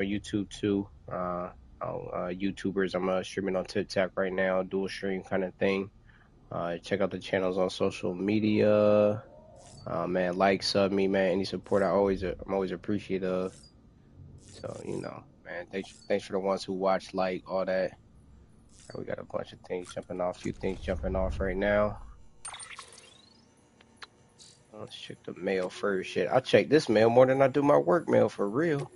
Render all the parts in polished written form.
on YouTube too. YouTubers. I'm streaming on TikTok right now, dual stream kind of thing. Check out the channels on social media. Man, like, sub me, man. Any support, I'm always appreciative. So man, thanks for the ones who watch, like, all that. We got a bunch of things jumping off, few things jumping off right now. Let's check the mail first. Shit, I check this mail more than I do my work mail for real.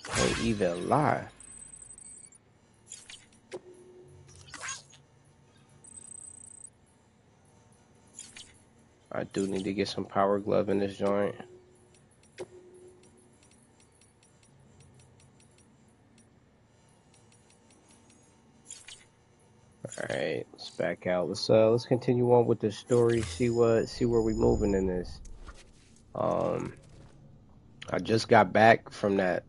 Can't even lie. I do need to get some power glove in this joint. All right, let's back out. Let's continue on with the story. See where we moving in this. I just got back from that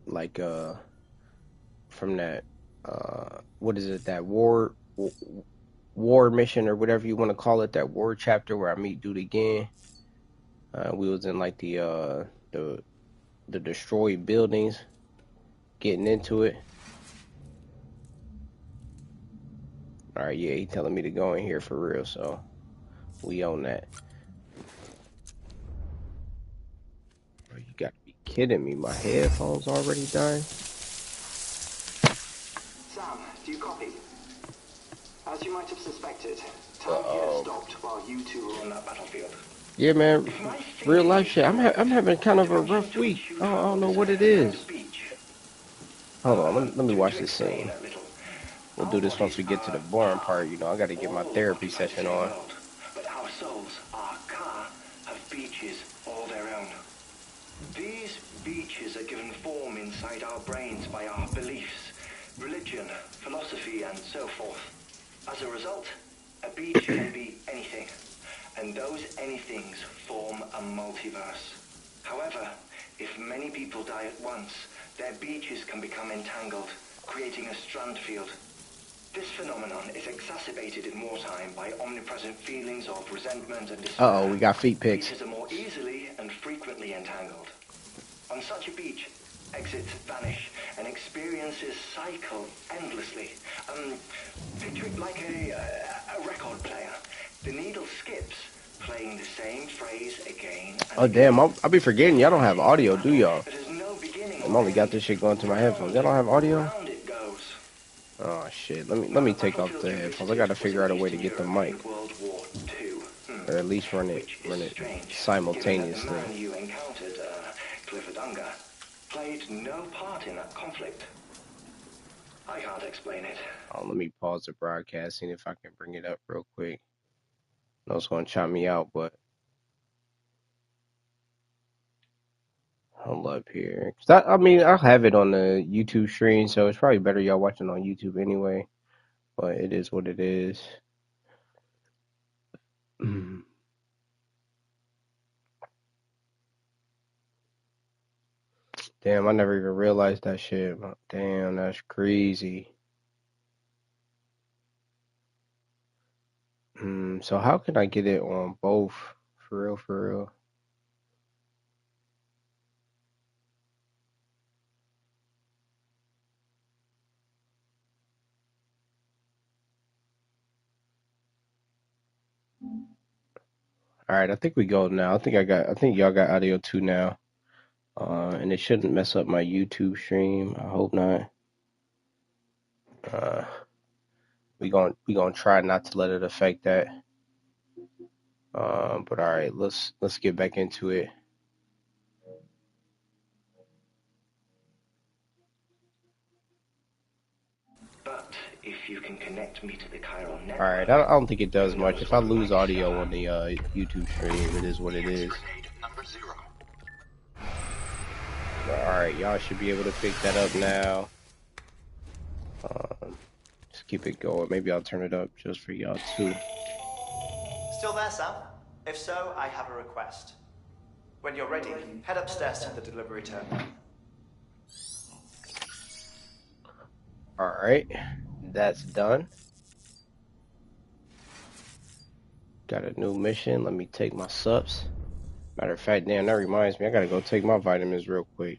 what is it, that war mission or whatever you want to call it, that war chapter where I meet dude again. We was in like the destroyed buildings, getting into it. All right, yeah, he telling me to go in here for real, so we own that. Bro, you got to be kidding me! My headphones already dying. Sam, do you copy? As you might have suspected, time here stopped while you two were on that battlefield. Yeah, man, real life shit. I'm having kind of a rough week. I don't know what it is. Hold on, let me watch this scene. We'll do this once we get to the boring part. I got to get my therapy session on. But our souls, our car, have beaches all their own. These beaches are given form inside our brains by our beliefs, religion, philosophy, and so forth. As a result, a beach can be anything, and those anythings form a multiverse. However, if many people die at once, their beaches can become entangled, creating a strand field. This phenomenon is exacerbated in wartime by omnipresent feelings of resentment and despair. Uh-oh, we got feet pics. Beaches are more easily and frequently entangled. On such a beach, exits vanish and experiences cycle endlessly. Picture it like a record player. The needle skips, playing the same phrase again and Oh, damn, again. I'll be forgetting y'all don't have audio, do y'all? That has no beginning I've only got this shit going to my headphones. Y'all don't have audio? round it goes. Oh shit! Let me take off the headphones. I got to figure out a way to get the mic, World War II. or at least run it simultaneously. The man you encountered, Clifford Unger, played no part in that conflict. I can't explain it. Oh, let me pause the broadcasting if I can bring it up real quick. I know it's gonna chop me out, but hold up here. I mean, I'll have it on the YouTube stream, so it's probably better y'all watching on YouTube anyway. But it is what it is. Damn, I never even realized that shit. Damn, that's crazy. So how can I get it on both? For real, for real. All right, I think we go now. I think y'all got audio too now. And it shouldn't mess up my YouTube stream. I hope not. We gonna try not to let it affect that. But all right, let's get back into it. But if you can connect me to the chiral network. All right, I don't think it does much. If I lose audio on the YouTube stream, it is what it is. All right, y'all should be able to pick that up now. Just keep it going. Maybe I'll turn it up just for y'all too. Still there, Sam? If so, I have a request. When you're ready, head upstairs to the delivery terminal. All right, that's done. Got a new mission. Let me take my sups. Matter of fact, damn, that reminds me, I gotta go take my vitamins real quick.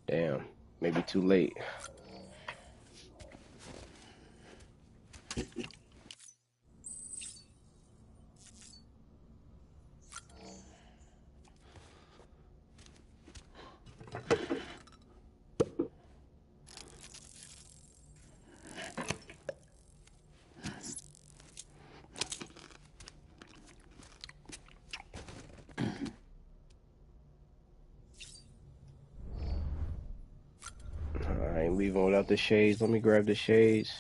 Damn. Maybe too late. I ain't leaving without the shades. Let me grab the shades.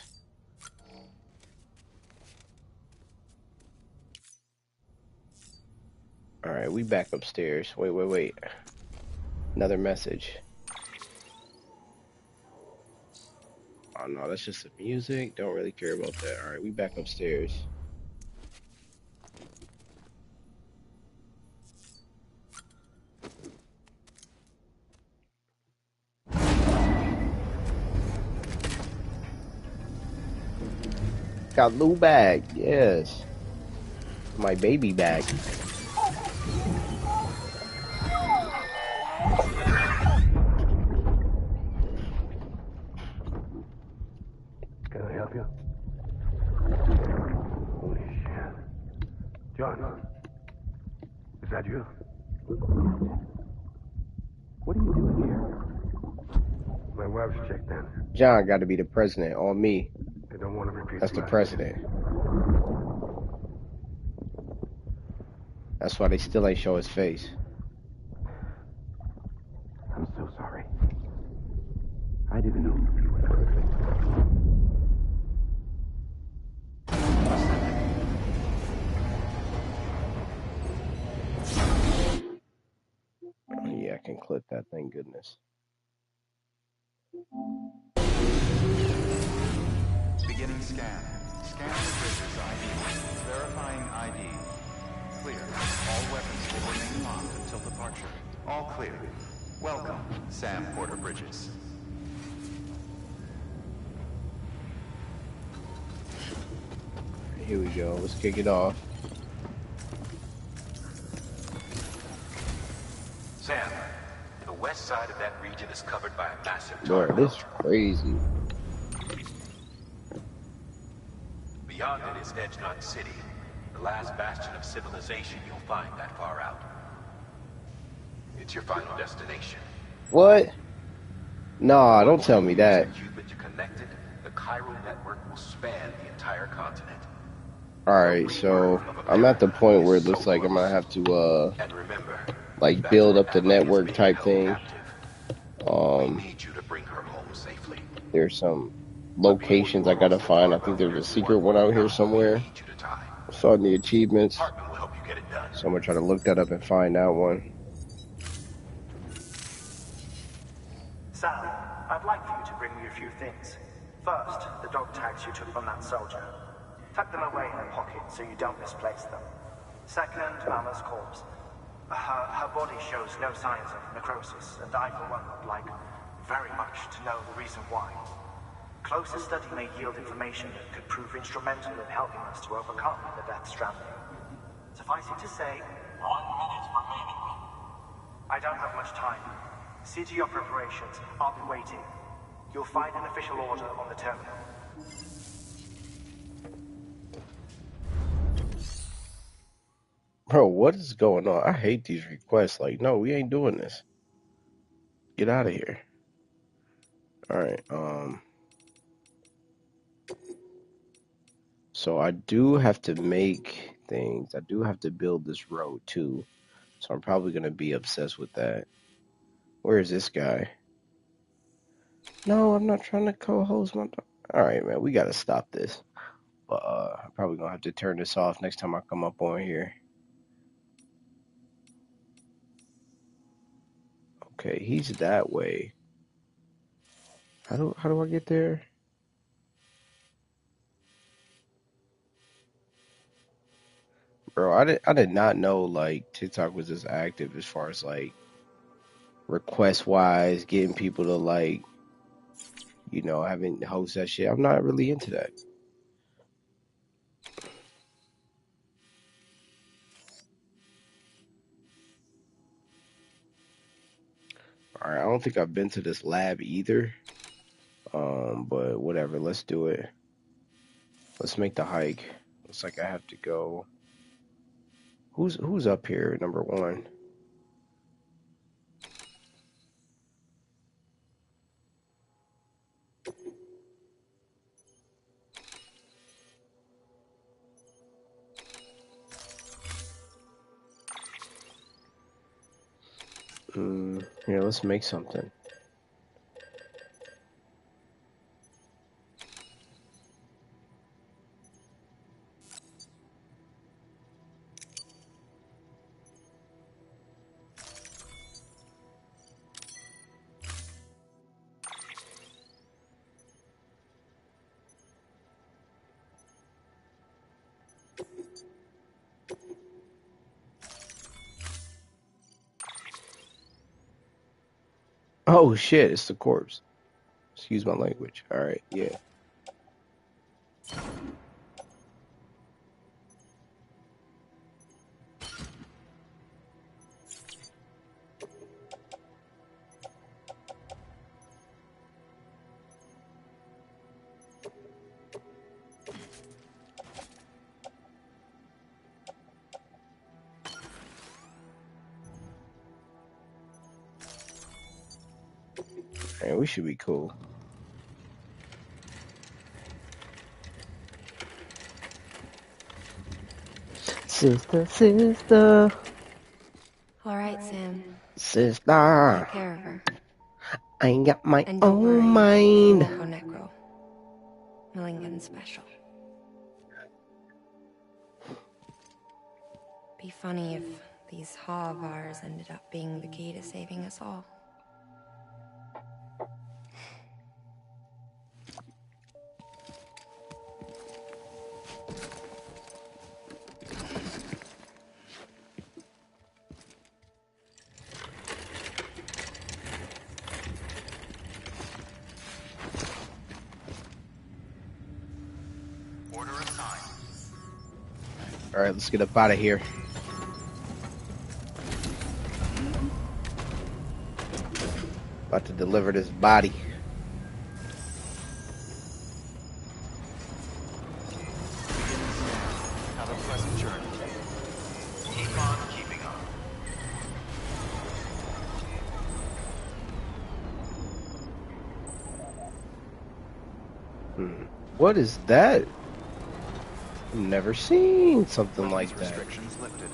All right, we back upstairs. Wait. Another message. Oh no, that's just the music. Don't really care about that. All right, we back upstairs. Got Lou bag. Yes, my baby bag. Can I help you? Holy shit. John, is that you? What are you doing here? My wife's checked in. John got to be the president on me. I don't want to repeat That's the last president. That's why they still ain't show his face. I'm so sorry. I didn't know you were perfect. Oh, yeah, I can clip that. Thank goodness. Beginning scan. Scan the bridge's ID. Verifying ID. Clear. All weapons will remain locked until departure. All clear. Welcome, Sam Porter Bridges. Here we go. Let's kick it off. Sam, the west side of that region is covered by a massive Bro, tar this is belt. crazy. Beyond it is Edgenon City, the last bastion of civilization you'll find that far out. It's your final destination. What? Nah, don't tell me that. Once Cubits are connected, the Cairo network will span the entire continent. Alright, so I'm at the point where it looks like I'm gonna have to And remember, like build up the Emma is network being type held thing. captive. We need you to bring her home safely. There's some locations I gotta find. I think there's a secret one out here somewhere. Need you to tie. I saw in the achievements. Hartman will help you get it done. So I'm gonna try to look that up and find that one. Sam, I'd like for you to bring me a few things. First, the dog tags you took from that soldier. Tuck them away in a pocket so you don't misplace them. Second, Mama's corpse. Her body shows no signs of necrosis, and I, for one, would like very much to know the reason why. Closer study may yield information that could prove instrumental in helping us to overcome the Death Stranding. Suffice it to say, 1 minute remaining. I don't have much time. See to your preparations. I'll be waiting. You'll find an official order on the terminal. Bro, what is going on? I hate these requests. Like, no, we ain't doing this. Get out of here. Alright, so I do have to make things. I do have to build this road too. So I'm probably gonna be obsessed with that. Where is this guy? No, I'm not trying to co-host my. Alright, man, we gotta stop this. But I'm probably gonna have to turn this off next time I come up on here. Okay, he's that way. How do I get there? Bro, I did not know like TikTok was this active as far as like request wise, getting people to like, you know, having host that shit. I'm not really into that. Alright, I don't think I've been to this lab either. But whatever, let's do it. Let's make the hike. Looks like I have to go. Who's up here, number one? Here, let's make something. Oh shit, it's the corpse. Excuse my language. Alright, yeah. Alright, we should be cool. Sister. All right, Sam. Sister. Take care of her. I ain't got my And don't own worry, mind. she won't go necro. Milligan special. Be funny if these Havars ended up being the key to saving us all. Order assigned. Alright, let's get up out of here. About to deliver this body. Have a pleasant journey. Keep on keeping on. What is that? I've never seen something like Weapons that. Restrictions lifted.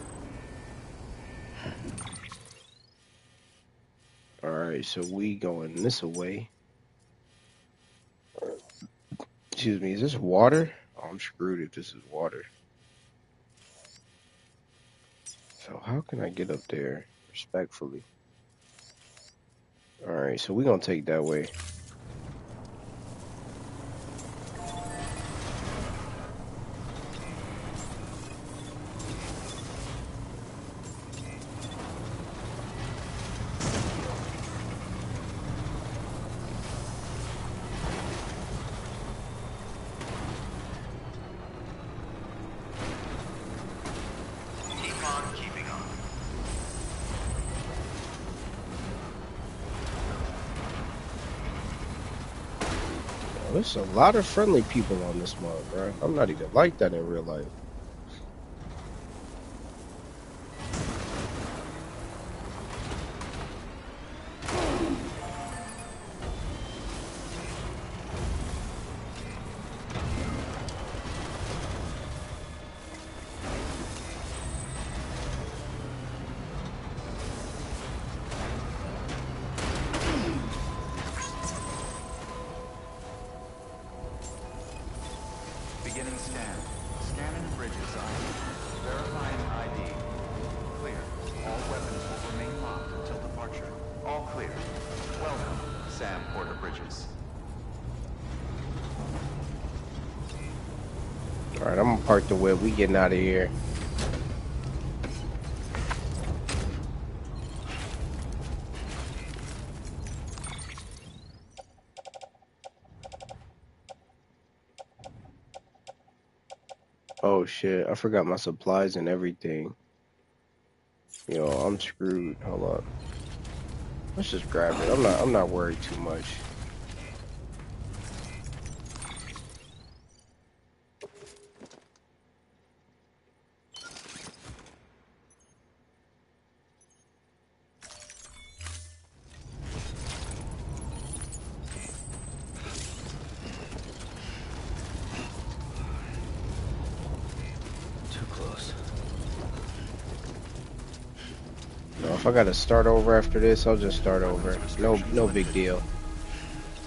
Alright, so we going this way. Excuse me, is this water? Oh, I'm screwed if this is water. So how can I get up there respectfully? Alright, so we're gonna take that way. Keep on keeping on. There's a lot of friendly people on this mug, bro. I'm not even like that in real life. Beginning scan. Scanning bridges ID. Verifying ID. Clear. All weapons will remain locked until departure. All clear. Welcome, Sam Porter Bridges. Alright, I'm gonna park the whip. We getting out of here. Oh shit, I forgot my supplies and everything. Yo, I'm screwed. Hold up. Let's just grab it. I'm not worried too much. Too close. No, if I gotta start over after this, I'll just start over. No big deal.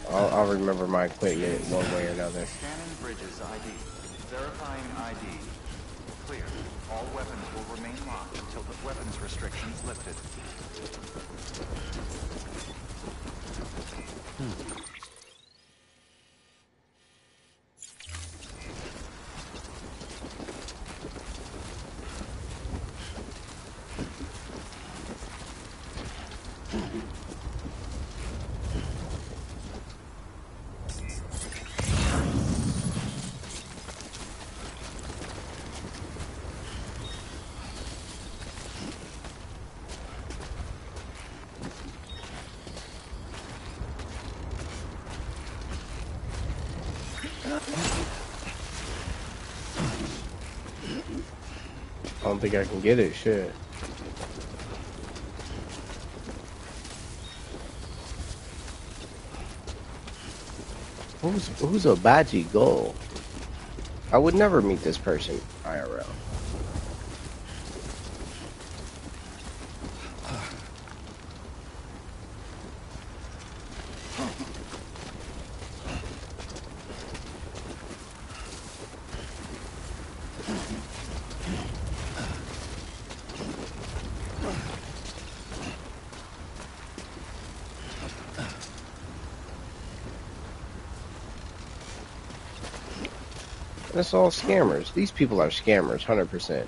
I'll remember my equipment one way or another. Scanning bridges ID. Verifying ID. Clear. All weapons will remain locked until the weapons restrictions lifted. I don't think I can get it. Shit. Who's a Baji Goal? I would never meet this person IRL. That's all scammers. These people are scammers, 100%.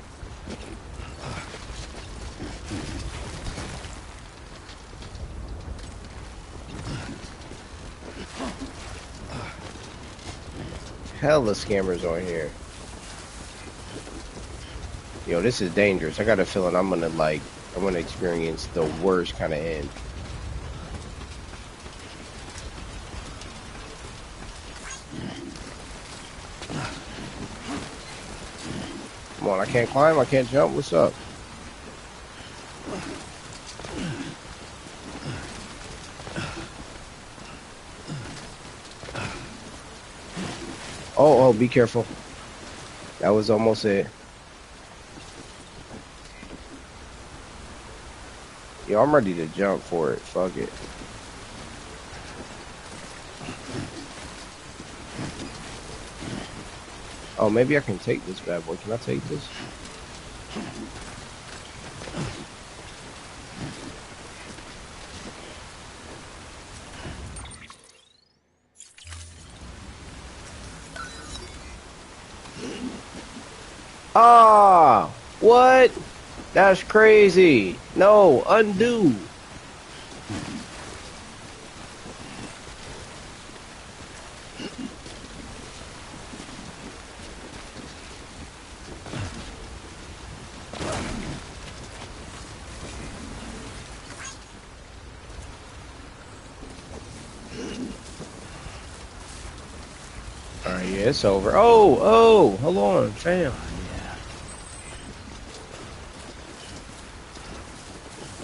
Hella scammers on here. Yo, this is dangerous. I got a feeling I'm gonna experience the worst kind of end. Come on, I can't climb, I can't jump. What's up? Oh, be careful. That was almost it. Yo, I'm ready to jump for it. Fuck it. Oh, maybe I can take this bad boy. Can I take this? Ah, what? That's crazy. No, undo. Alright, yeah, it's over. Oh, hold on, fam.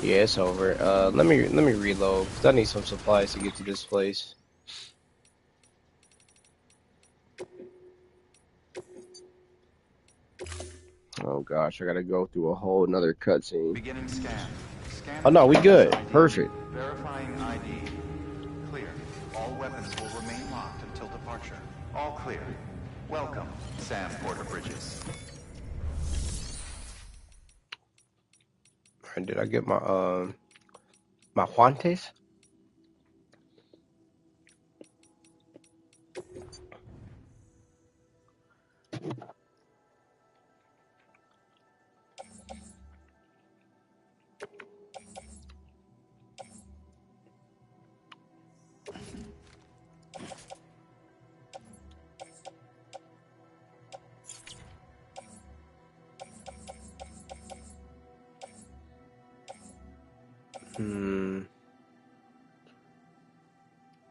Yeah, it's over. Let me reload, 'cause I need some supplies to get to this place. Oh gosh, I gotta go through a whole another cutscene. Beginning scan. Oh no, we good. Perfect. Verifying ID. Clear. All weapons will remain locked until departure. All clear. Welcome, Sam Porter Bridges. Alright, did I get my guantes?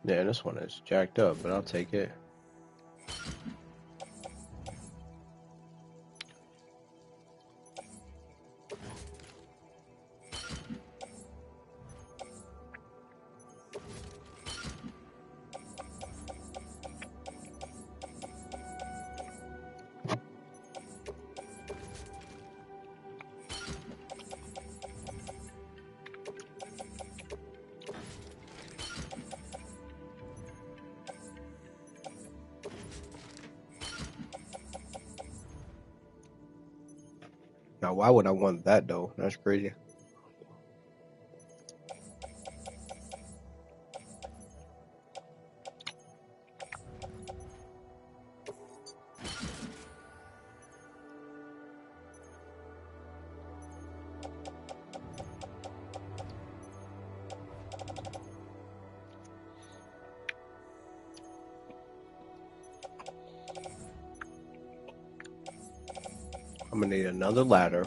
Yeah, this one is jacked up, but I'll take it. Now, why would I want that though? That's crazy. I'm gonna need another ladder.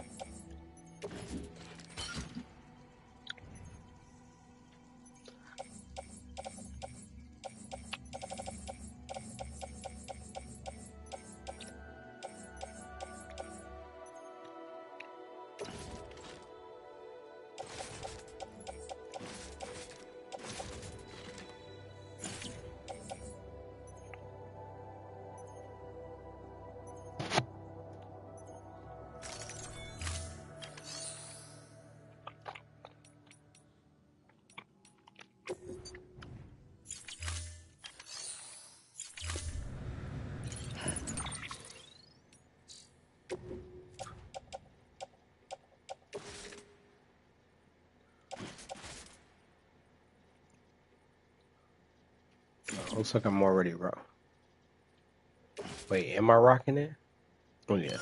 Looks like I'm already rock. Wait, am I rocking it? Oh yeah.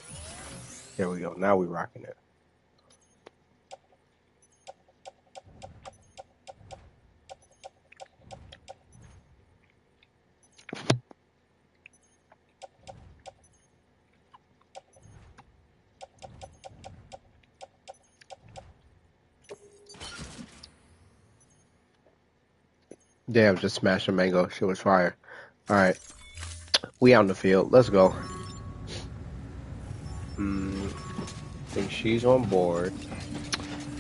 There we go. Now we rocking it. Damn, just smashed a mango. Shit was fire. All right, we out in the field. Let's go. I think she's on board,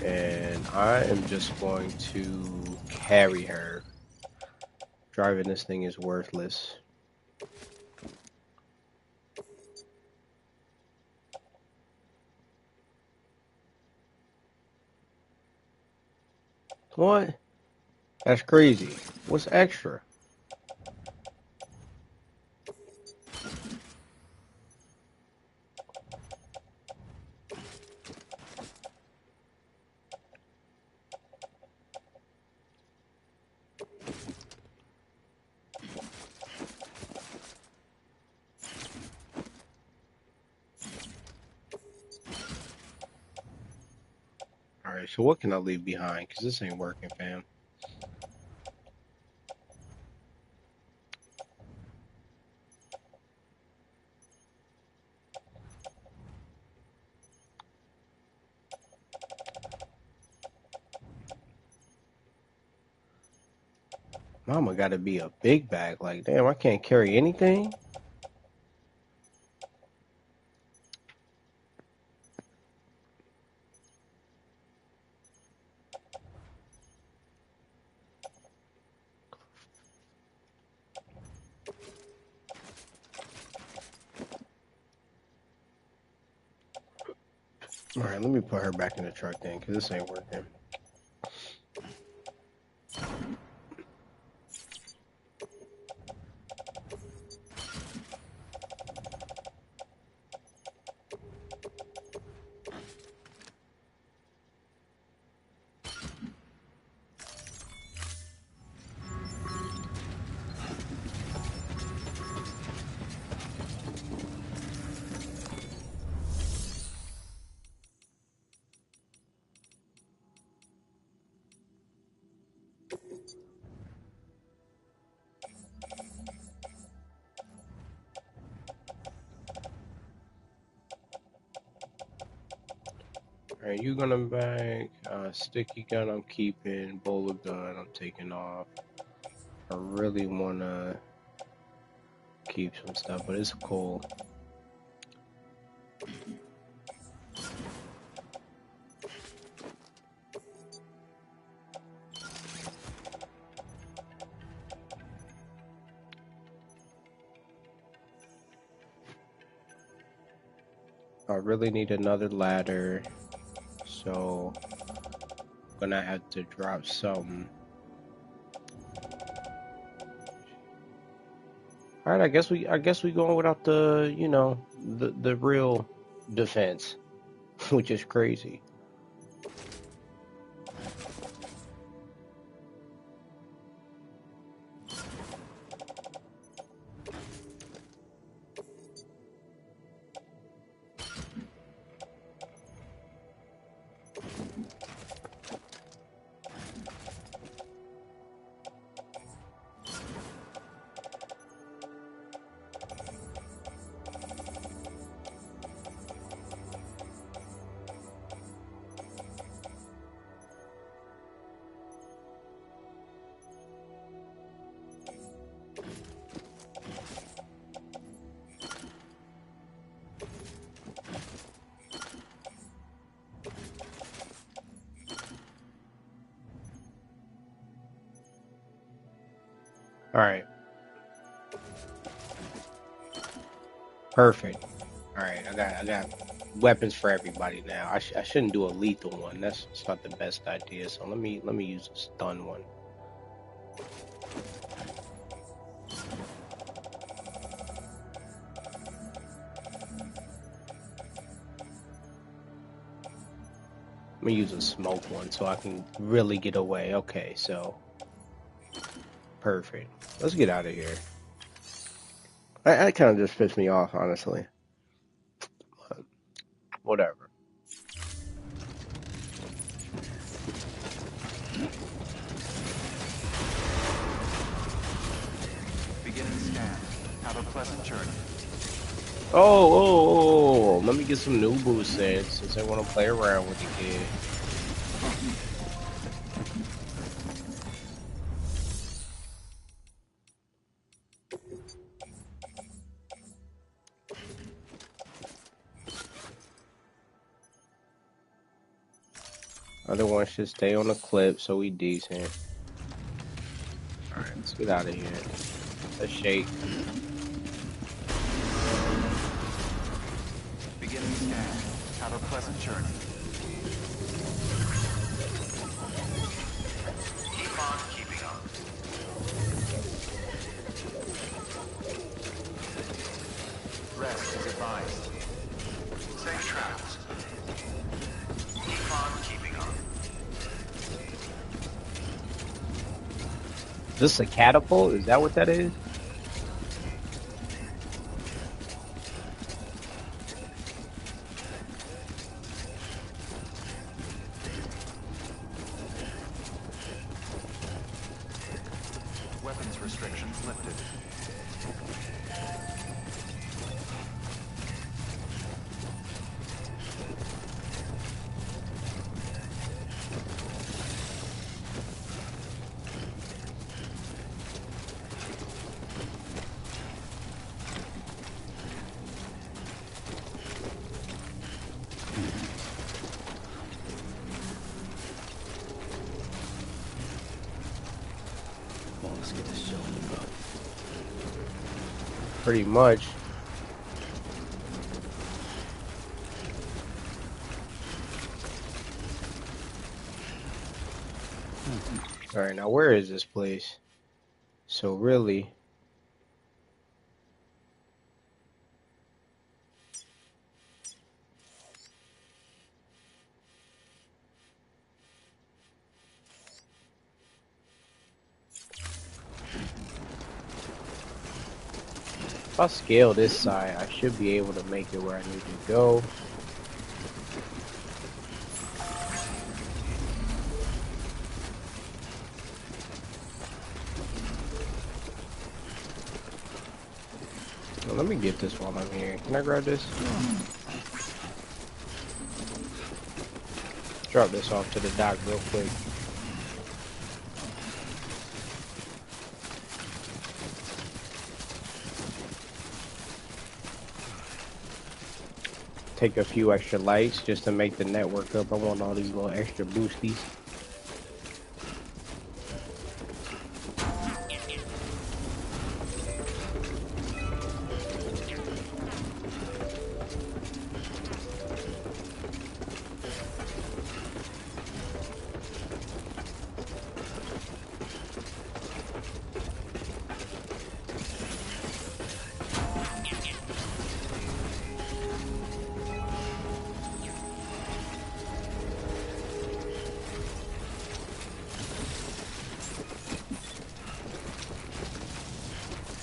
and I am just going to carry her. Driving this thing is worthless. What? That's crazy. What's extra? All right, so what can I leave behind? Because this ain't working, fam. Mama got to be a big bag. Like, damn, I can't carry anything. All right, let me put her back in the truck then, because this ain't working. All right, you gonna back. Sticky gun I'm keeping. Bowler gun I'm taking off. I really wanna keep some stuff, but it's cool. I really need another ladder, so I'm gonna have to drop something. All right, I guess we going without the, you know, the real defense, which is crazy. All right. Perfect. All right, I got weapons for everybody now. I shouldn't do a lethal one. That's not the best idea. So let me use a stun one. Let me use a smoke one so I can really get away. Okay, so perfect. Let's get out of here. That kind of just pissed me off, honestly. But whatever. Beginning scan. Have a pleasant journey. Oh, let me get some new boosts in since I want to play around with the kid. Other one should stay on the clip so we decent. Alright, let's get out of here. Let's shake. Beginning scan. Have a pleasant journey. Keep on keeping up. Rest is advised. Safe travels. Keep on keeping up. Is this a catapult? Is that what that is? Weapons restrictions lifted. Pretty much. Alright, now where is this place? So really... If I scale this side, I should be able to make it where I need to go. Well, let me get this while I'm here. Can I grab this? Drop this off to the dock real quick. take a few extra lights just to make the network up. I want all these little extra boosties.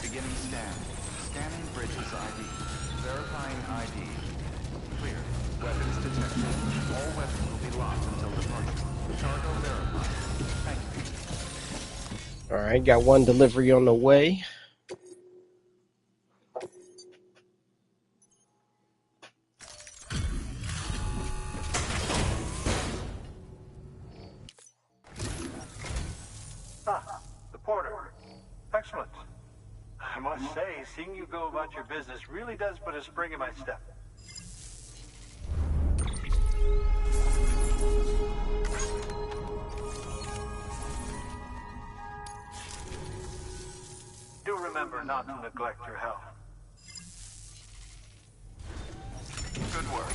Beginning scan. Scanning bridges ID. Verifying ID. Clear. Weapons detected. All weapons will be locked until departure. Cargo verified. Thank you. All right, got one delivery on the way. Ah, the porter. Excellent. I must say, seeing you go about your business really does put a spring in my step. Do remember not to neglect your health. Good work.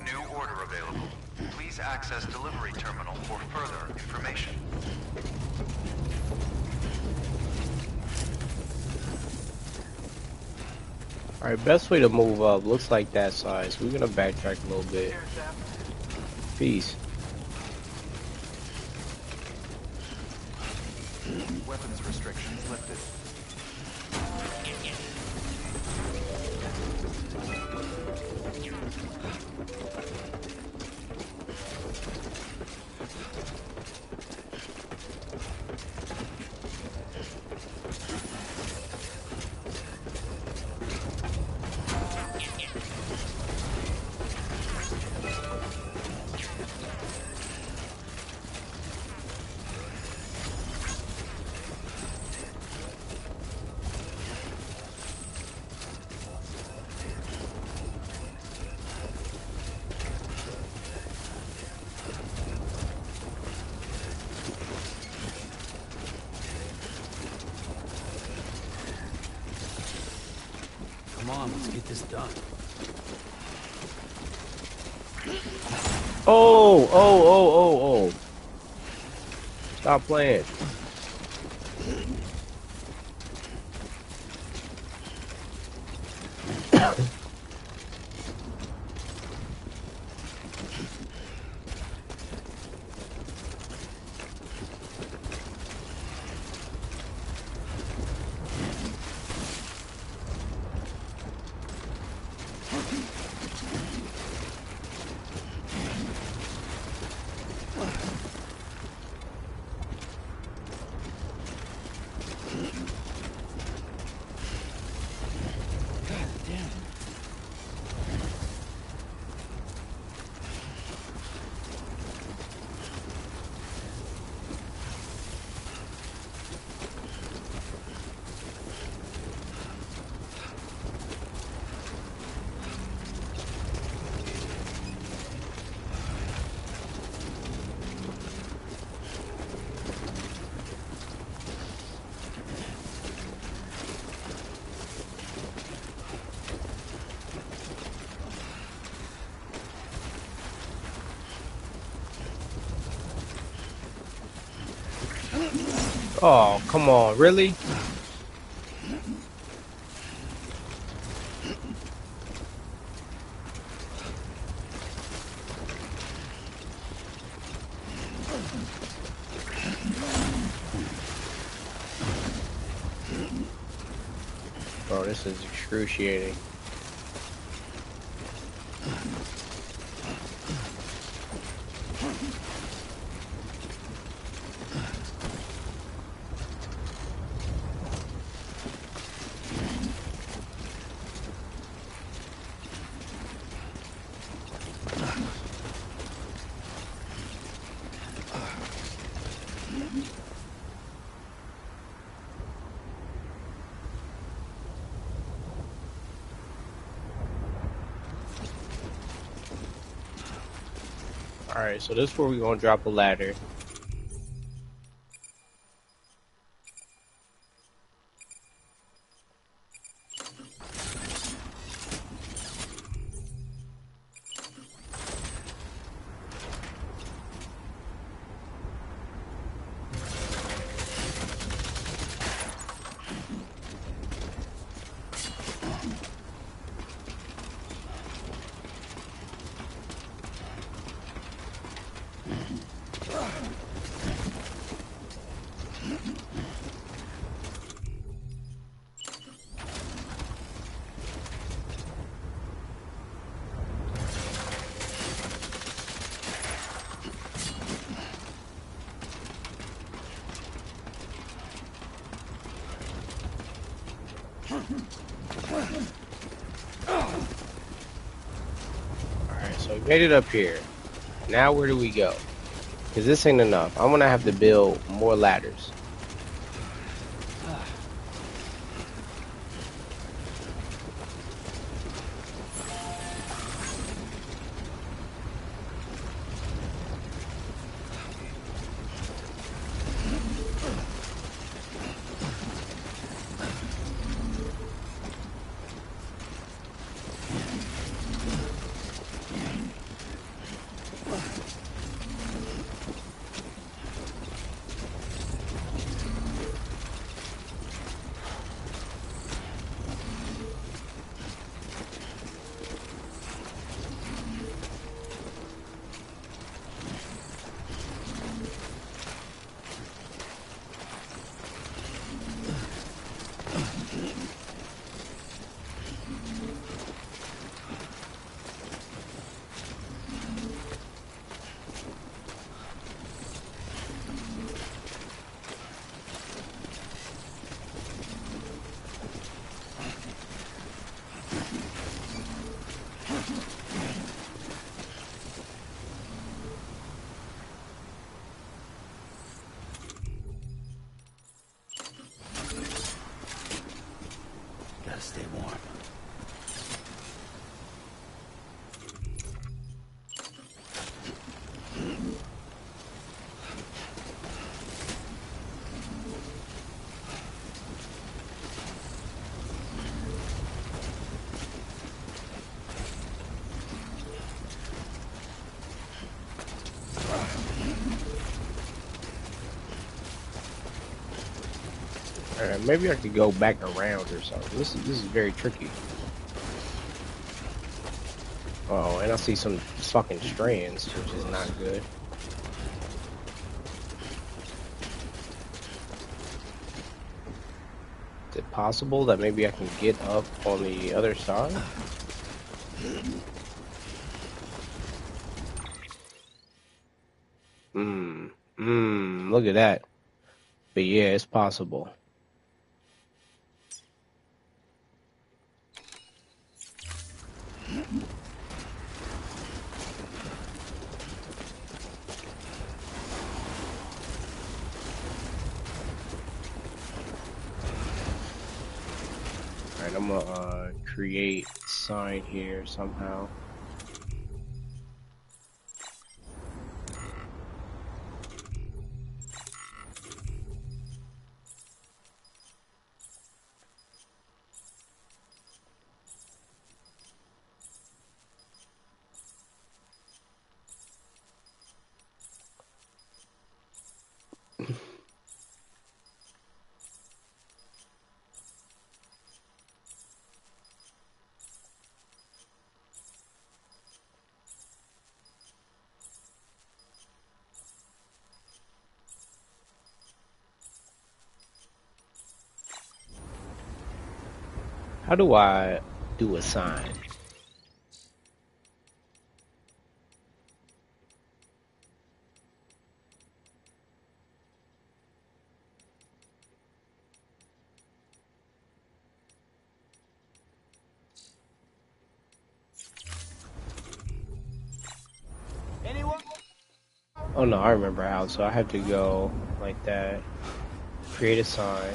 New order available. Please access delivery terminal for further information. All right, best way to move up looks like that size. We're gonna backtrack a little bit. Peace. Weapons restrictions lifted. Come on, let's get this done. Oh. Stop playing. Oh, come on, really? Bro, this is excruciating. Alright, so this is where we're gonna drop a ladder. Alright, so we made it up here. Now where do we go? Because this ain't enough. I'm gonna have to build more ladders. Gotta stay warm. Alright, maybe I could go back around or something. This is very tricky. Oh, and I see some fucking strands, which is not good. Is it possible that maybe I can get up on the other side? Look at that. But yeah, it's possible. Alright, I'm gonna create sign here somehow. How do I do a sign? Anyone? Oh no, I remember how. So I have to go like that, create a sign.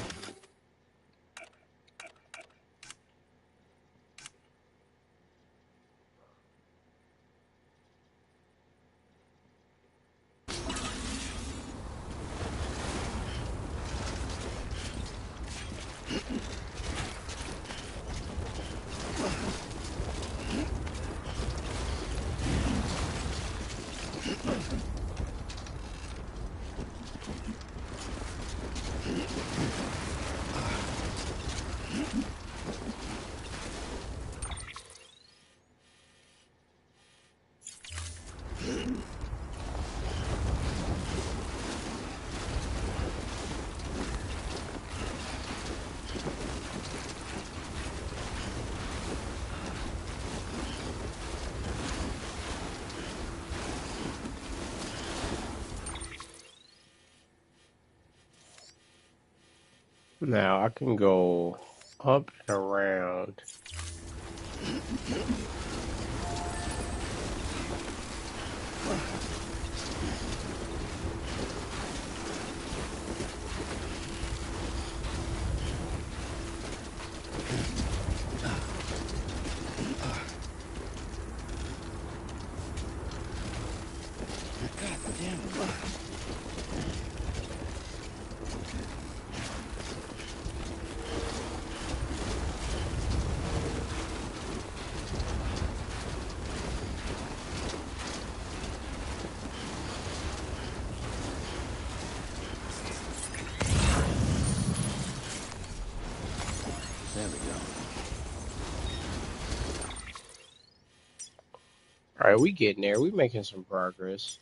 Now I can go up and around. There we go. All right, we getting there. We making some progress.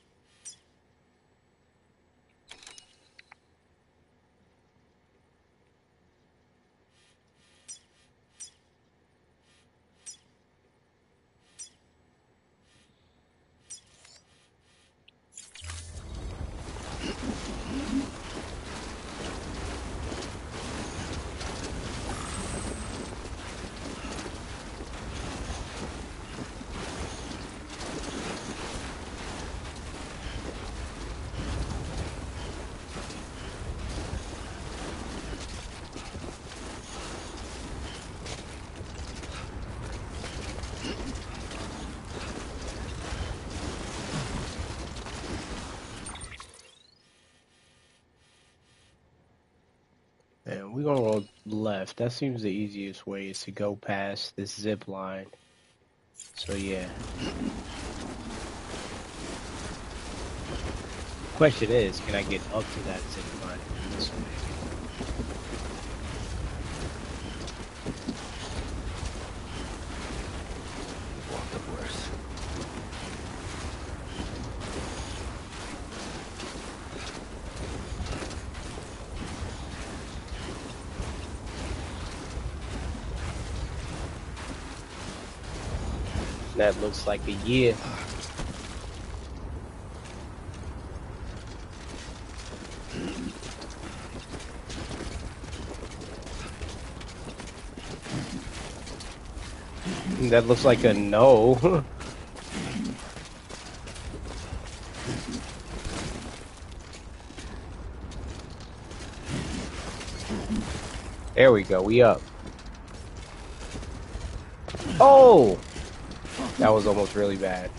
And we're gonna go left. That seems the easiest way is to go past this zip line. So yeah. Question is, can I get up to that zip line this way? Walk the worst. That looks like a year. That looks like a no. There we go. We up. Oh! That was almost really bad.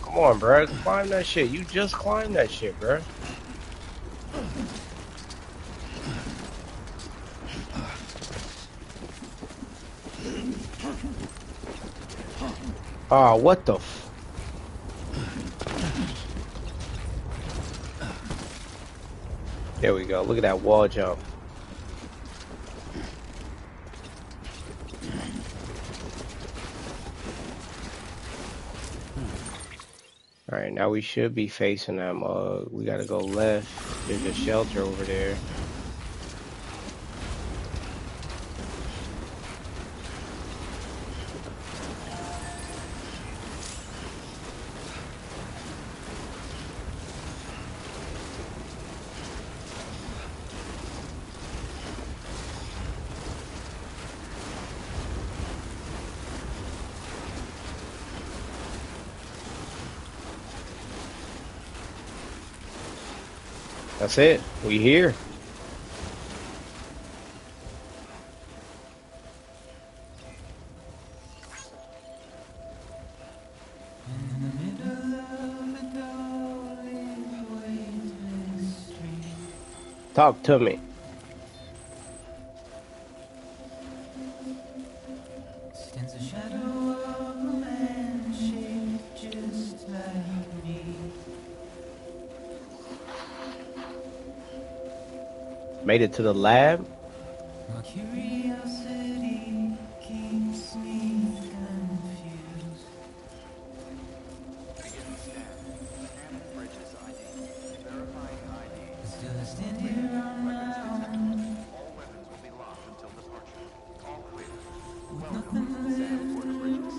Come on, bro. Climb that shit. You just climbed that shit, bro. Ah, what the f... There we go. Look at that wall jump. Alright, now we should be facing that mug. We gotta go left. There's a shelter over there. That's it. We here. Talk to me. Stands a shadow of a man shaped just like me. Made it to the lab. My curiosity keeps me confused. Beginning scan. Scanning bridges ID. Verifying ID. Still I stand here on my own, All weapons will be locked until departure. All clear. with Welcome, nothing Sam Porter Bridges.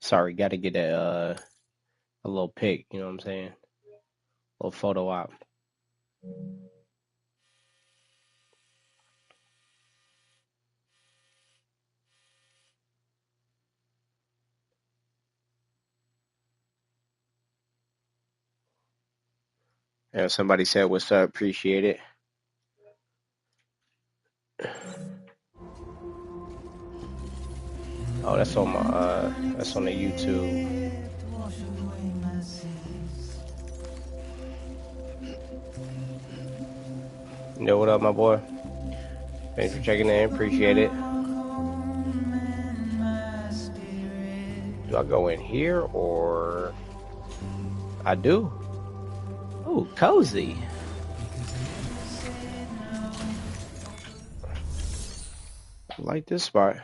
Sorry, got to get a little pic. You know what I'm saying? A little photo op. And somebody said, "What's up? Appreciate it." Oh, that's on my that's on the YouTube. Yo, what up, my boy? Thanks for checking in. Appreciate it. Do I go in here or I do? Ooh, cozy. I like this spot.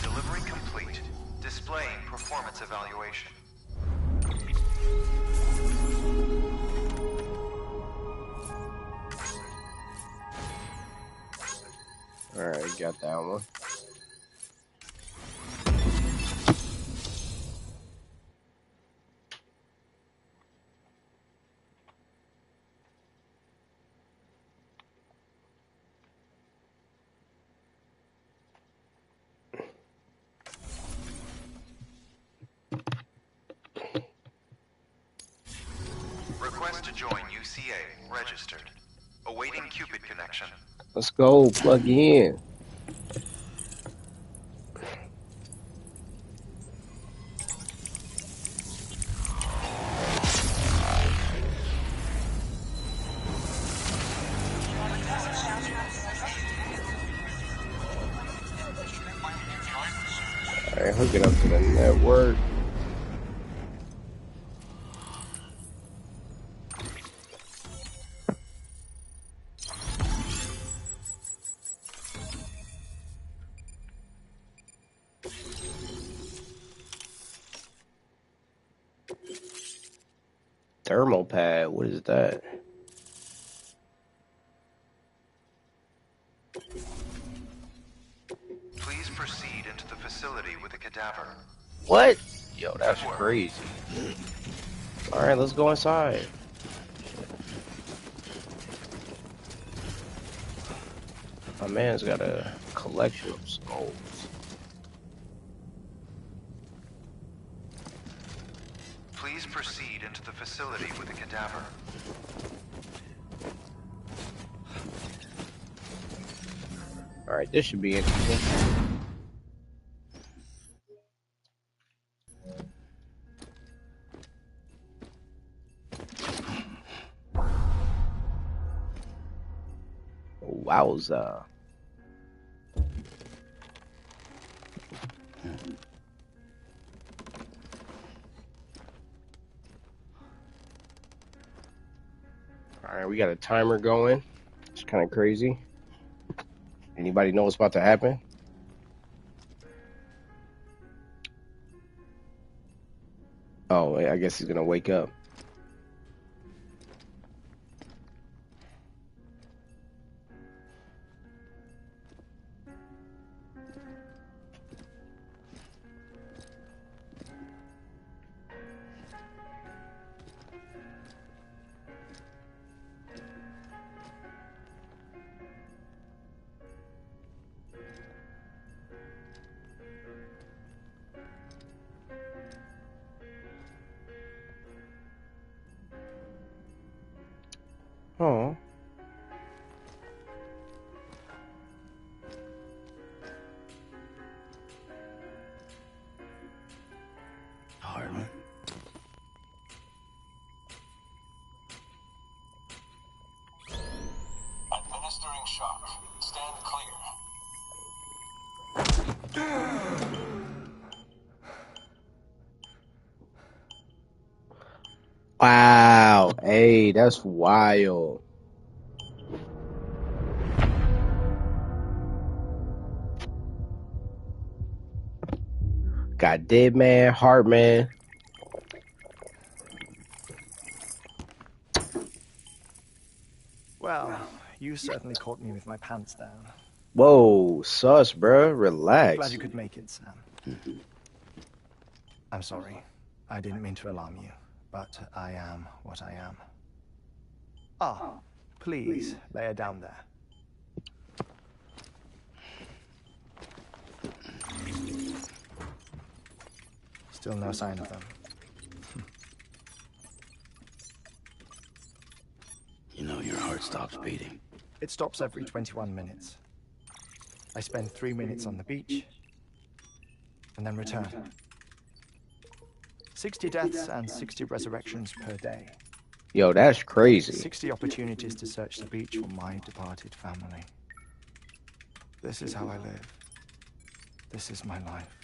Delivery complete. Displaying performance evaluation. All right, got that one. Request to join UCA. Registered. Awaiting Cupid connection. Let's go. Plug in. All right, hook it up to the network. Thermal pad. What is that? Please proceed into the facility with a cadaver. What? Yo, that's crazy. All right, let's go inside. My man's got a collection of skulls. Please proceed into the facility with a cadaver. All right, this should be interesting. Wowza. All right, we got a timer going. It's kind of crazy. Anybody know what's about to happen? Oh, I guess he's gonna wake up. Oh. Harmon. Administering shock. Stand clear. Wow. Hey, that's wild. Got Dead Man, Heartman. Well, you certainly caught me with my pants down. Whoa, sus, bruh. Glad Relax. you could make it, Sam. I'm sorry. I didn't mean to alarm you, but I am what I am. Ah, please lay her down there. Still no sign of them. You know your heart stops beating. It stops every 21 minutes. I spend 3 minutes on the beach, and then return. 60 deaths and 60 resurrections per day. Yo, that's crazy. 60 opportunities to search the beach for my departed family. This is how I live. This is my life.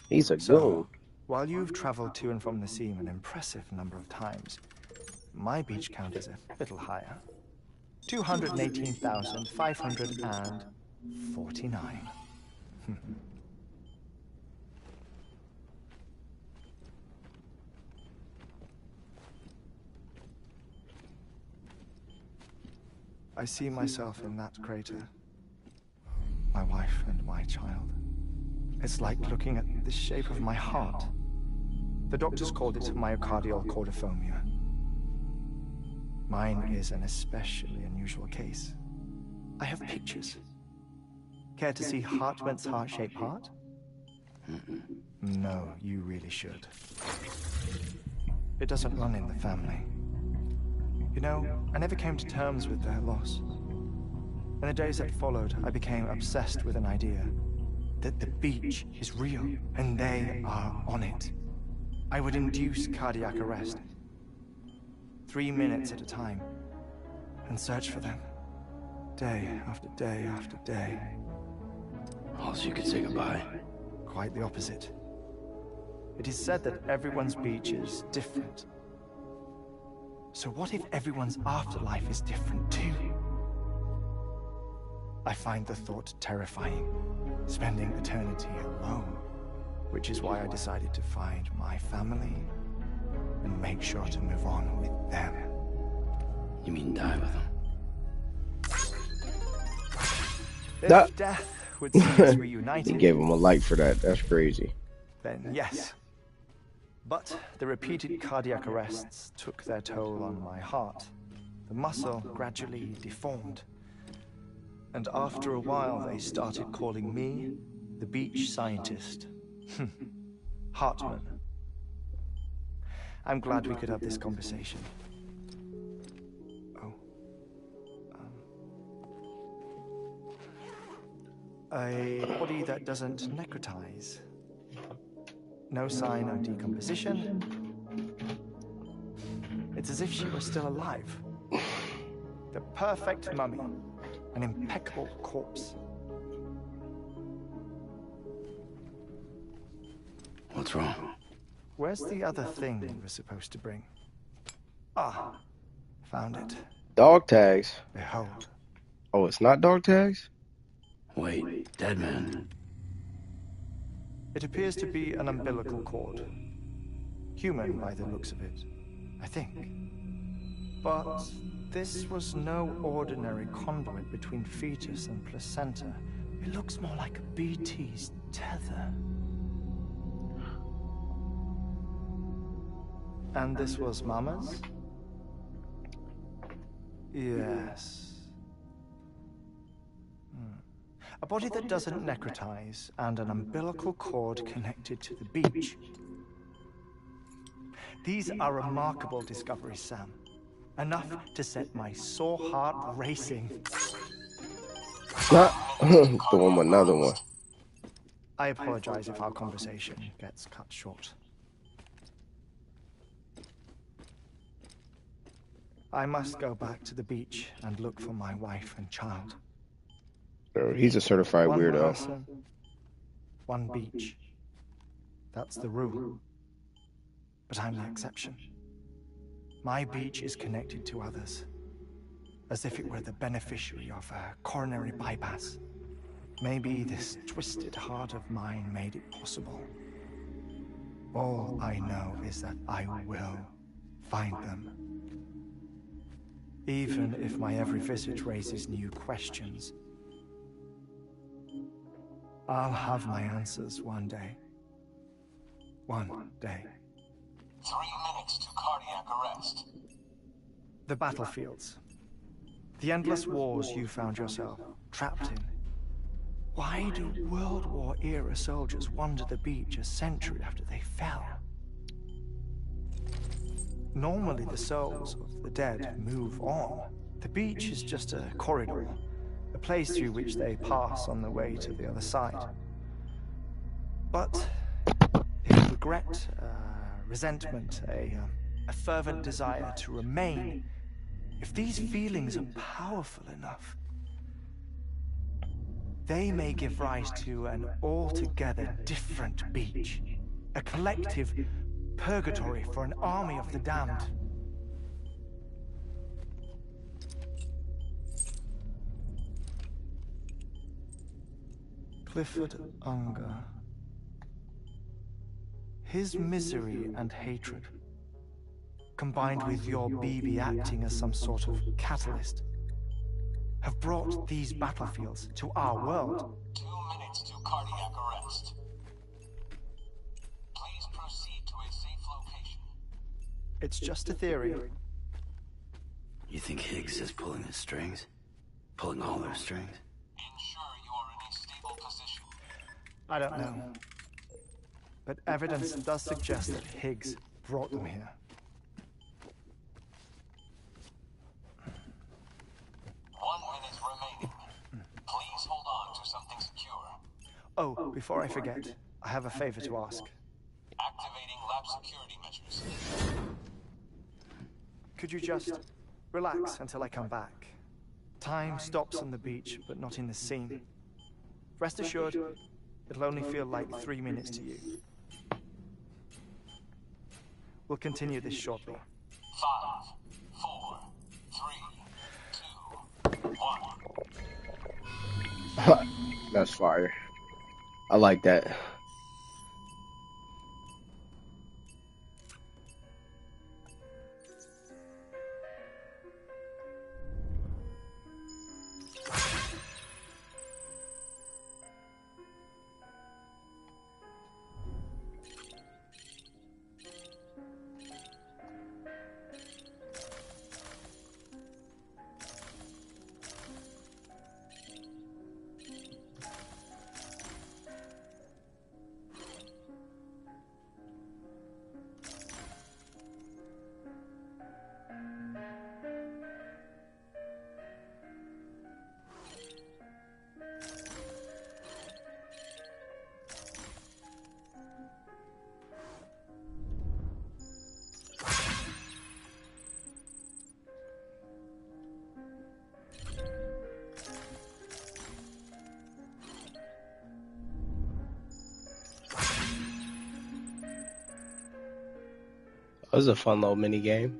He's a goon. So, while you've traveled to and from the sea an impressive number of times, my beach count is a little higher. 218,549. I see myself in that crater. My wife and my child. It's like looking at the shape of my heart. The doctors called it myocardial cordiphobia. Mine is an especially unusual case. I have pictures. Care to see Hartman's heart-shaped heart? No, you really should. It doesn't run in the family. You know, I never came to terms with their loss. In the days that followed, I became obsessed with an idea that the beach is real and they are on it. I would induce cardiac arrest, 3 minutes at a time, and search for them, day after day after day. Also, you could say goodbye. Quite the opposite. It is said that everyone's beach is different. So what if everyone's afterlife is different too? I find the thought terrifying, spending eternity alone, which is why I decided to find my family and make sure to move on with them. You mean die with them? If death would see us reunited, They gave him a light for that. That's crazy. then yes. But the repeated cardiac arrests took their toll on my heart. The muscle gradually deformed. And after a while, they started calling me the beach scientist. Hartman. I'm glad we could have this conversation. Oh. A body that doesn't necrotize. No sign of decomposition. It's as if she were still alive. The perfect mummy. An impeccable corpse. What's wrong? Where's the other thing we were supposed to bring? Ah, found it. Dog tags. Behold. Oh, it's not dog tags? Wait, dead man. It appears to be an umbilical cord. Human by the looks of it, I think. But this was no ordinary conduit between fetus and placenta. It looks more like a BT's tether. And this was Mama's? Yes. A body that doesn't necrotize, and an umbilical cord connected to the beach. These are remarkable discoveries, Sam. Enough to set my sore heart racing. Throw him another one. I apologize if our conversation gets cut short. I must go back to the beach and look for my wife and child. He's a certified One weirdo. person, one beach. That's the rule. But I'm the exception. My beach is connected to others, as if it were the beneficiary of a coronary bypass. Maybe this twisted heart of mine made it possible. All I know is that I will find them. Even if my every visit raises new questions, I'll have my answers one day. One day. 3 minutes to cardiac arrest. The battlefields. The endless wars you found yourself trapped in. Why do World War-era soldiers wander the beach a century after they fell? Normally, the souls of the dead move on. The beach is just a corridor, a place through which they pass on the way to the other side. But if regret, resentment, a fervent desire to remain, if these feelings are powerful enough, they may give rise to an altogether different beach, a collective purgatory for an army of the damned. Clifford Unger. His misery and hatred, combined with your BB acting as some sort of catalyst, have brought these battlefields to our world. 2 minutes to cardiac arrest. Please proceed to a safe location. It's just a theory. You think Higgs is pulling his strings? Pulling all their strings? Ensure you are in a stable position. I don't know. But evidence does suggest that Higgs brought them here. 1 minute remaining. Please hold on to something secure. Oh, before I forget, I have a favor to ask. Activating lab security measures. Could you just relax until I come back? Time stops on the beach, but not in the scene. Rest assured, it'll only feel like 3 minutes to you. We'll continue this shortly. 5, 4, 3, 2, 1. That's fire. I like that. That was a fun little mini game.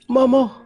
Mama.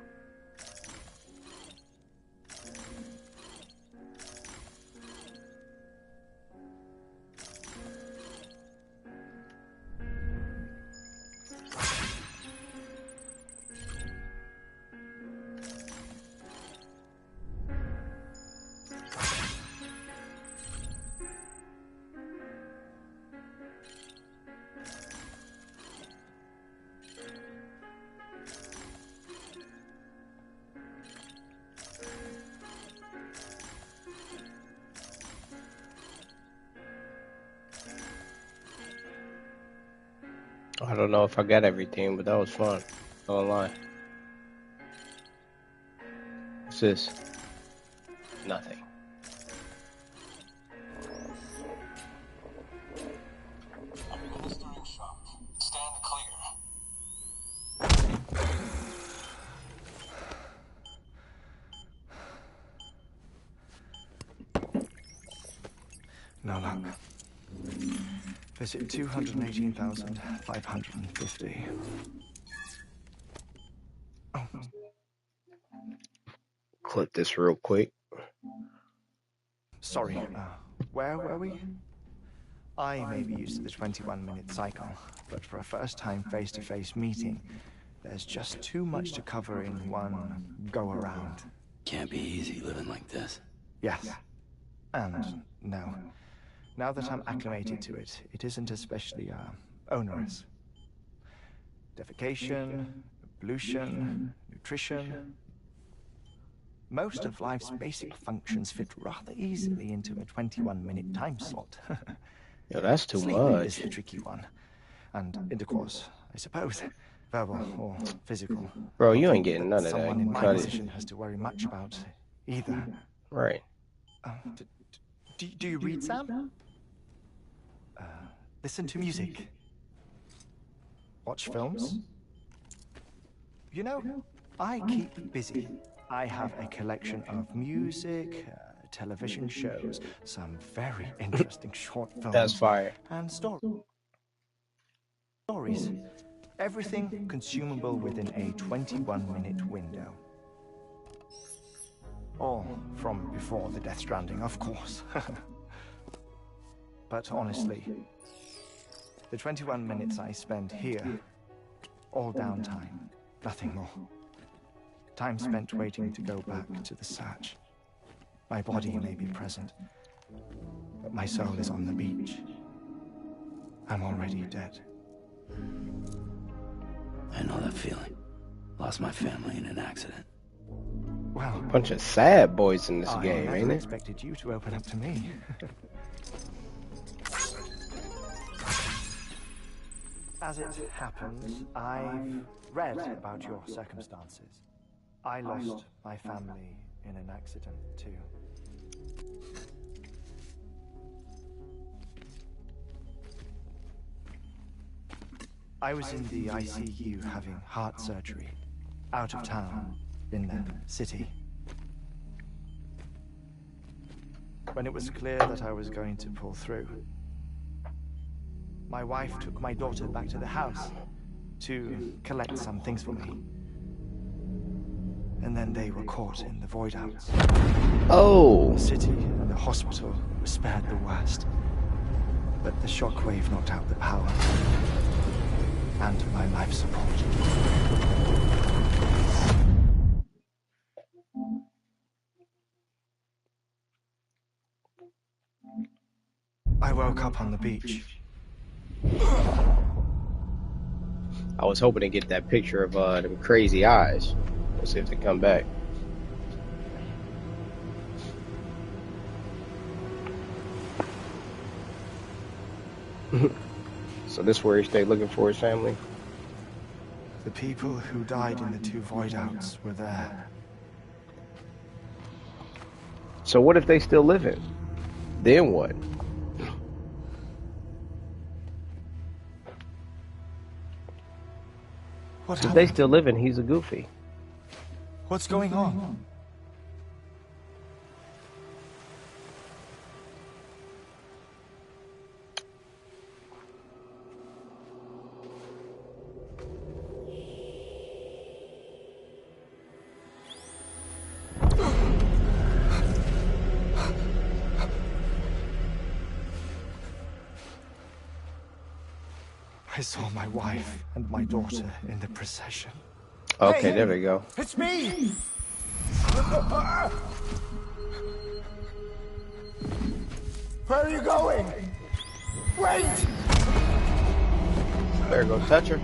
I don't know if I got everything, but that was fun. No lie. What's this? Nothing. Administering shock. Stand clear. No luck. Visit 218,550. Oh. Clip this real quick. Sorry, where were we? I may be used to the 21-minute cycle, but for a first-time face-to-face meeting, there's just too much to cover in one go-around. Can't be easy living like this. Yes. And no. Now that I'm acclimated to it, it isn't especially, onerous. Defecation, ablution, nutrition. Most of life's basic functions fit rather easily into a 21-minute time slot. Yo, that's too Sleeping much. is the tricky one. And intercourse, I suppose. Verbal or physical. Bro, you ain't getting none of Someone in that. my Cut position it. has to worry much about either. Right. Do you read, Sam? Listen to music. Watch films. You know, I keep busy. I have a collection of music, television shows, some very interesting short films. That's fire. And stories. Everything consumable within a 21-minute window. All from before the Death Stranding, of course. But honestly, the 21 minutes I spend here, all downtime, nothing more. Time spent waiting to go back to the search. My body may be present, but my soul is on the beach. I'm already dead. I know that feeling. Lost my family in an accident. Well, Bunch of sad boys in this game, I ain't never it? expected you to open up to me. As it happens, I've read about your circumstances. I lost my family in an accident, too. I was in the ICU having heart surgery, out of town, in the city. When it was clear that I was going to pull through, my wife took my daughter back to the house to collect some things for me. And then they were caught in the void outs. Oh! The city and the hospital were spared the worst. But the shockwave knocked out the power and my life support. I woke up on the beach. I was hoping to get that picture of them crazy eyes. Let's see if they come back. So this where he stayed looking for his family? The people who died in the two void outs were there. So what if they still living? Then what? If they still living, he's a goofy. What's going on? I saw my wife and my daughter in the procession. Okay, there we go. It's me! Where are you going? Wait! There, go touch her.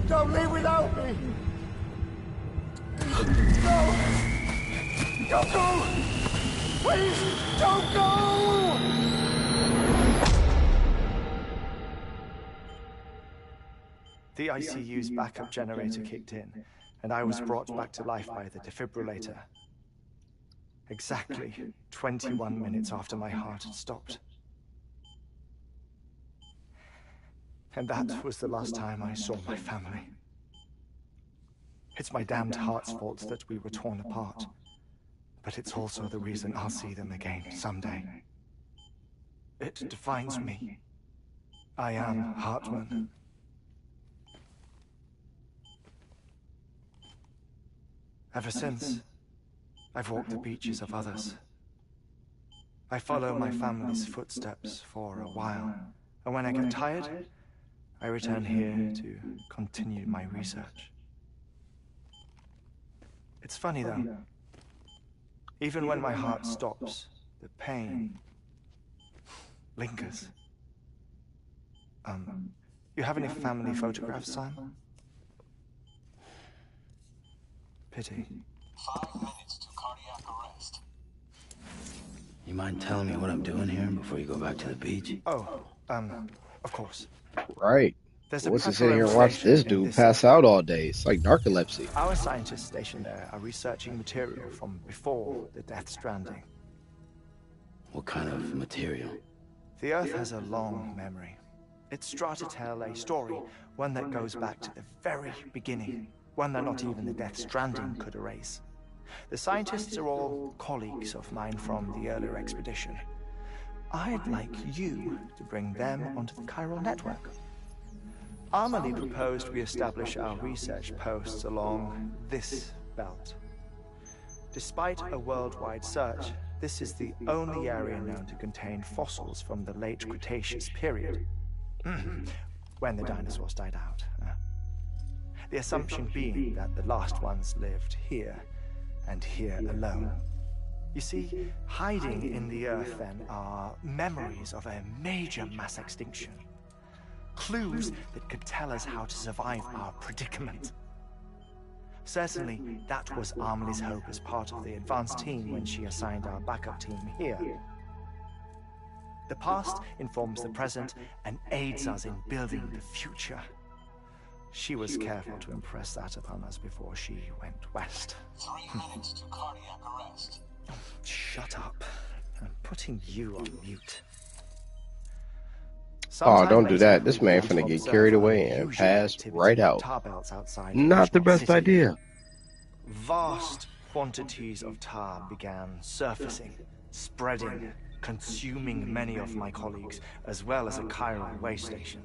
Don't leave without me! No! Don't go! Please, don't go! the ICU's backup generator kicked in, and I was brought back to life by the defibrillator. Exactly 21 minutes after my heart had stopped. And that was the last time I saw my family. It's my damned heart's fault that we were torn apart. But it's also the reason I'll see them again someday. It defines me. I am Hartman. Ever since, I've walked the beaches of others. I follow my family's footsteps for a while, and when I get tired, I return here to continue my research. It's funny though. Even when my heart stops, the pain lingers. You have any family photographs, Sam? Pity. 5 minutes to cardiac arrest. You mind telling me what I'm doing here before you go back to the beach? Oh, of course. Right. There's a What's to sit here and preparation watch this in dude this pass out all day? It's like narcolepsy. Our scientists stationed there are researching material from before the Death Stranding. What kind of material? The Earth has a long memory. It's trying to tell a story, one that goes back to the very beginning, one that not even the Death Stranding could erase. The scientists are all colleagues of mine from the earlier expedition. I'd like you to bring them onto the chiral network. Amelie proposed we establish our research posts along this belt. Despite a worldwide search, this is the only area known to contain fossils from the late Cretaceous period, when the dinosaurs died out. The assumption being that the last ones lived here, and here alone. You see, hiding in the Earth then are memories of a major mass extinction. Clues that could tell us how to survive our predicament. Certainly, that was Amelie's hope as part of the advanced team when she assigned our backup team here. The past informs the present and aids us in building the future. She was careful to impress that upon us before she went west. 3 minutes to cardiac arrest. Shut up. I'm putting you on mute. Oh, don't do that. This man finna get carried away and pass right out. Not the best idea. Vast quantities of tar began surfacing, spreading, consuming many of my colleagues, as well as a chiral waste station.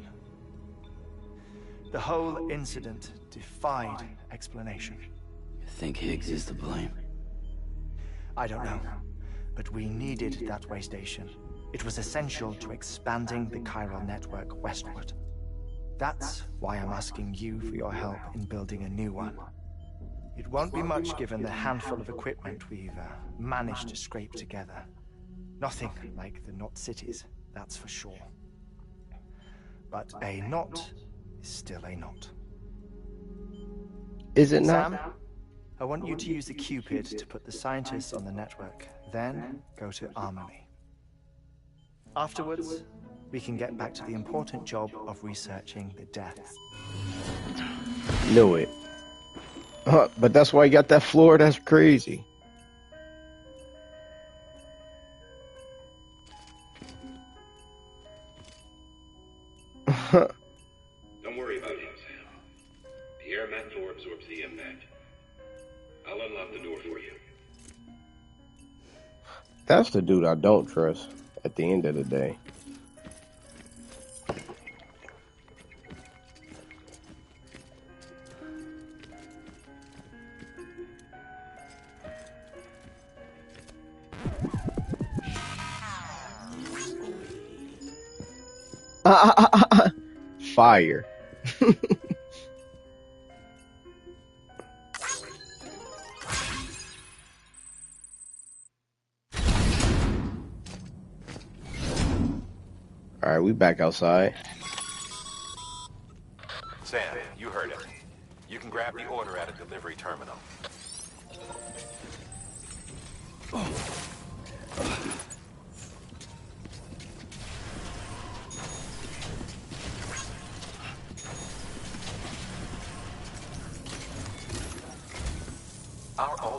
The whole incident defied explanation. You think Higgs is to blame? I don't know, but we needed that way station. It was essential to expanding the chiral network westward. That's why I'm asking you for your help in building a new one. It won't be much given the handful of equipment we've managed to scrape together. Nothing like the knot cities, that's for sure. But a knot is still a knot. Is it not? Sam, I want you to use the Cupid to put the scientists on the network, then go to Amelie. Afterwards, we can get back to the important job of researching the deaths. Knew it. But that's why you got that floor. That's crazy. Don't worry about him, Sam. The air mat floor absorbs the impact. I'll unlock the door for you. That's the dude I don't trust at the end of the day. Fire. All right, we back outside. Sam, you heard it. You can grab the order at a delivery terminal.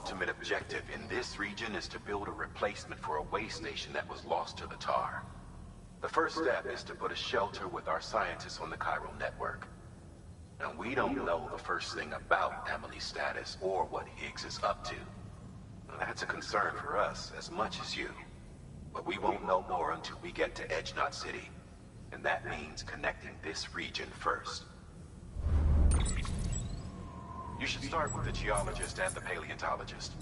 ultimate objective in this region is to build a replacement for a way station that was lost to the tar. The first step is to put a shelter with our scientists on the chiral network. Now, we don't know the first thing about Emily's status or what Higgs is up to. That's a concern for us as much as you. But we won't know more until we get to Edge Knot City. And that means connecting this region first. You should start with the geologist and the paleontologist.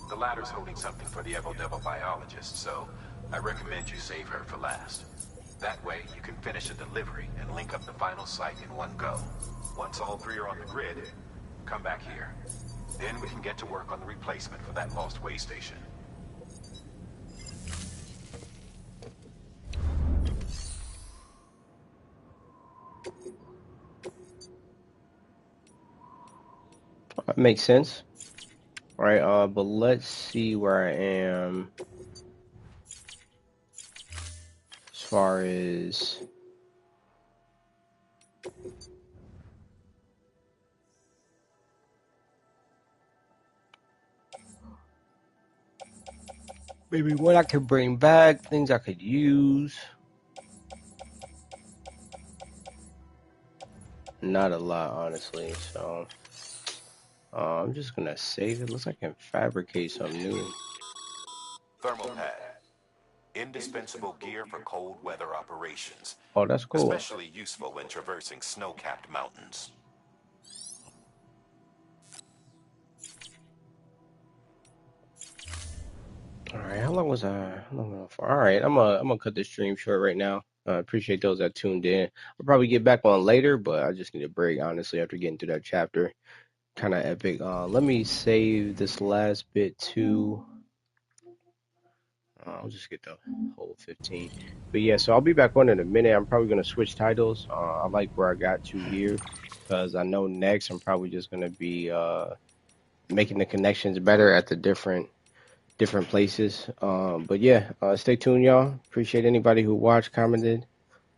The latter's holding something for the Evo-Devo biologist, so I recommend you save her for last. That way, you can finish the delivery and link up the final site in one go. Once all three are on the grid, come back here. Then we can get to work on the replacement for that lost way station. That makes sense. All right, but let's see where I am as far as maybe what I could bring back, things I could use. Not a lot, honestly. So I'm just gonna save it. Looks like I can fabricate something new. Thermal pad. Indispensable gear for cold weather operations. Oh, that's cool. Especially useful when traversing snow-capped mountains. All right, how long was I? How long was I for? All right, I'm gonna cut this stream short right now. Appreciate those that tuned in. I'll probably get back on later, but I just need a break, honestly, after getting through that chapter. Kind of epic. Let me save this last bit too. I'll just get the whole 15. But yeah, so I'll be back on in a minute. I'm probably gonna switch titles. I like where I got to here because I know next I'm probably just gonna be making the connections better at the different places. But yeah, stay tuned, y'all. Appreciate anybody who watched, commented.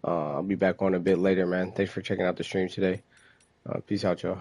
I'll be back on a bit later, man. Thanks for checking out the stream today. Peace out, y'all.